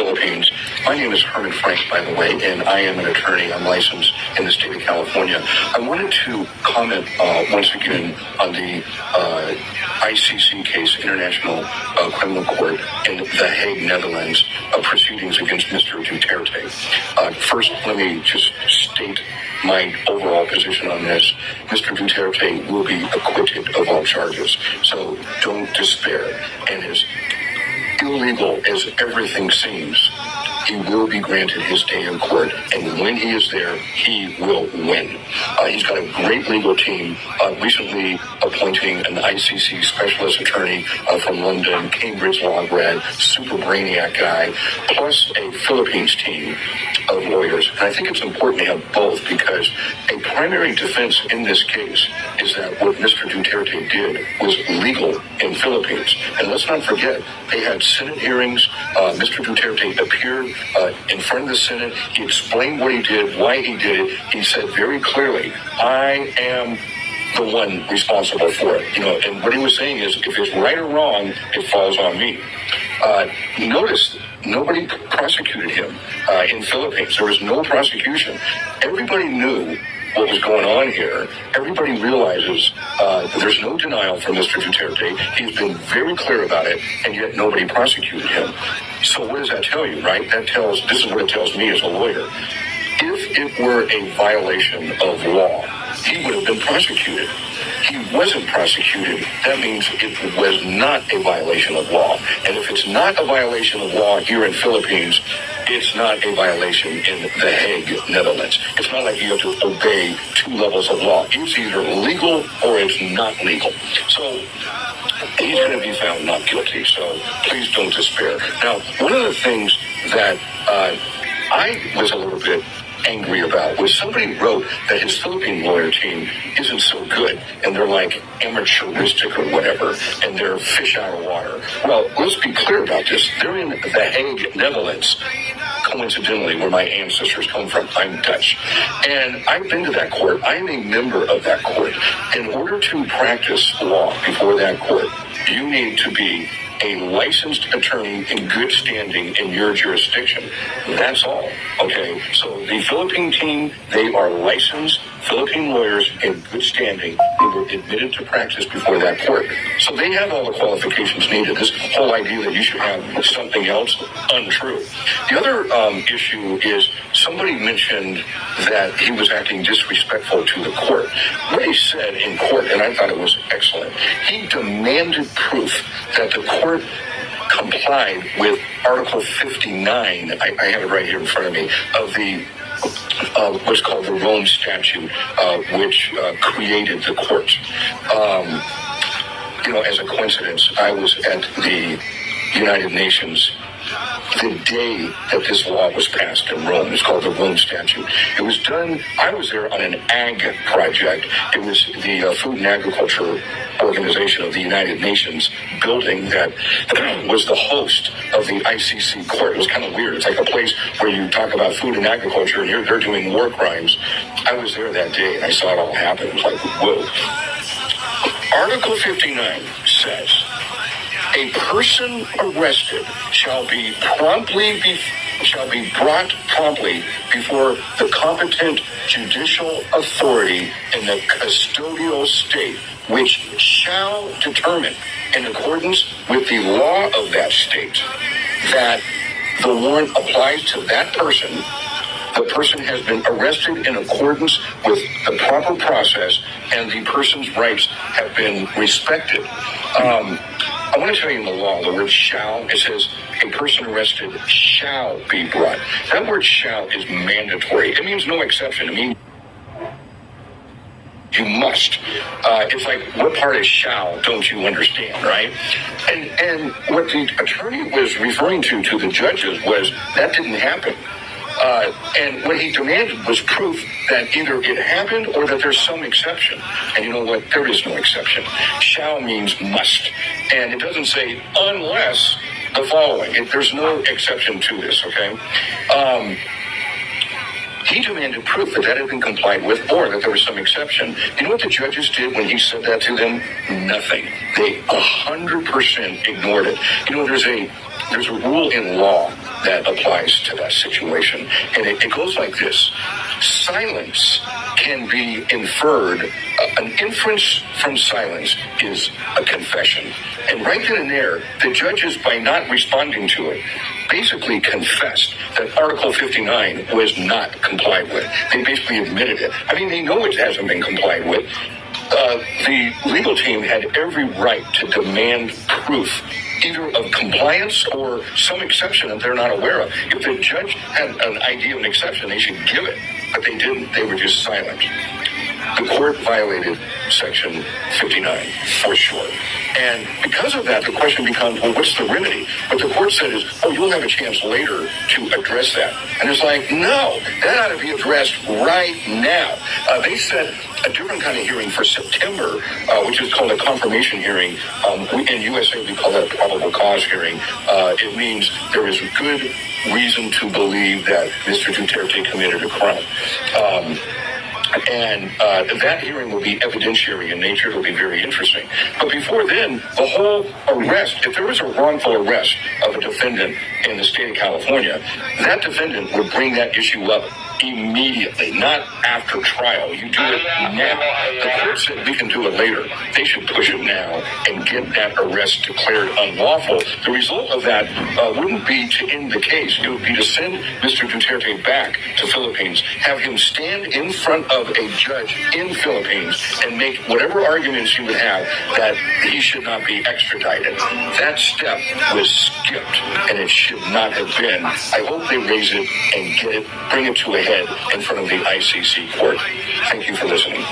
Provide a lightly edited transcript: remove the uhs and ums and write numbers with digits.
Philippines. My name is Herman Frank, by the way, and I am an attorney. I'm licensed in the state of California. I wanted to comment once again on the ICC case, International Criminal Court in The Hague, Netherlands, proceedings against Mr. Duterte. First, let me just state my overall position on this. Mr. Duterte will be acquitted of all charges, so don't despair. And as illegal as everything seems, he will be granted his day in court, and when he is there, he will win. He's got a great legal team, recently appointing an ICC specialist attorney from London, Cambridge law grad, super brainiac guy, plus a Philippines team of lawyers. And I think it's important to have both, because a primary defense in this case is that what Mr. Duterte did was legal in Philippines. And let's not forget, they had Senate hearings. Mr. Duterte appeared in front of the Senate. He explained what he did, why he did it. He said very clearly, I am the one responsible for it. And what he was saying is, if it's right or wrong, it falls on me. Notice nobody prosecuted him in Philippines. There was no prosecution. Everybody knew what was going on here. Everybody realizes that there's no denial from Mr. Duterte. He's been very clear about it, and yet nobody prosecuted him. So what does that tell you, right? This is what it tells me as a lawyer. If it were a violation of law, he would have been prosecuted. He wasn't prosecuted. That means it was not a violation of law. And if it's not a violation of law here in Philippines, it's not a violation in The Hague, Netherlands. It's not like you have to obey two levels of law. It's either legal or it's not legal. So he's going to be found not guilty. So please don't despair. Now, one of the things that I was a little bit angry about was somebody wrote that his Philippine lawyer team isn't so good, and they're like amateuristic or whatever, and they're fish out of water. Well, let's be clear about this. They're in The Hague, Netherlands, coincidentally, where my ancestors come from. I'm Dutch. And I've been to that court. I am a member of that court. In order to practice law before that court, you need to be a licensed attorney in good standing in your jurisdiction. That's all. Okay? So the Philippine team, they are licensed Philippine lawyers in good standing who were admitted to practice before that court. So they have all the qualifications needed. This whole idea that you should have something else, untrue. The other issue is somebody mentioned that he was acting disrespectful to the court. What he said in court, and I thought it was excellent, he demanded proof that the court complied with Article 59, I have it right here in front of me, of the what's called the Rome Statute, which created the court. As a coincidence, I was at the United Nations the day that this law was passed in Rome. It's called the Rome Statute. It was done, I was there on an ag project. It was the Food and Agriculture Organization of the United Nations building that was the host of the ICC court. It was kind of weird. It's like a place where you talk about food and agriculture, and they're doing war crimes. I was there that day, and I saw it all happen. It was like, whoa. Article 59 says, a person arrested shall be brought promptly before the competent judicial authority in the custodial state, which shall determine, in accordance with the law of that state, that the warrant applies to that person. The person has been arrested in accordance with the proper process, and the person's rights have been respected. I want to tell you in the law, the word shall, it says a person arrested shall be brought. That word shall is mandatory. It means no exception. It means you must. It's like, what part of shall don't you understand, right? And what the attorney was referring to the judges was that didn't happen. And what he demanded was proof that either it happened or that there's some exception. And you know what? There is no exception. Shall means must. And it doesn't say unless the following. There's no exception to this, okay? He demanded proof that that had been complied with or that there was some exception. You know what the judges did when he said that to them? Nothing. They 100% ignored it. You know, there's a rule in law that applies to that situation. And it goes like this. Silence can be inferred. An inference from silence is a confession. And right then and there, the judges, by not responding to it, basically confessed that Article 59 was not complied with. They basically admitted it. I mean, they know it hasn't been complied with. The legal team had every right to demand proof, either of compliance or some exception that they're not aware of. If the judge had an idea of an exception, they should give it, but they didn't. They were just silent. The court violated Section 59, for sure. And because of that, the question becomes, well, what's the remedy? What the court said is, oh, you'll have a chance later to address that. And it's like, no, that ought to be addressed right now. They set a different kind of hearing for September, which is called a confirmation hearing. In USA, we call that a probable cause hearing. It means there is good reason to believe that Mr. Duterte committed a crime. And that hearing will be evidentiary in nature. It'll be very interesting. But before then, the whole arrest, if there was a wrongful arrest of a defendant in the state of California, that defendant would bring that issue up immediately, not after trial. You do it now. The court said we can do it later. They should push it now and get that arrest declared unlawful. The result of that wouldn't be to end the case. It would be to send Mr. Duterte back to Philippines, have him stand in front of a judge in Philippines and make whatever arguments he would have that he should not be extradited. That step was skipped, and it should not have been. I hope they raise it and get it, bring it to a head in front of the ICC court. Thank you for listening.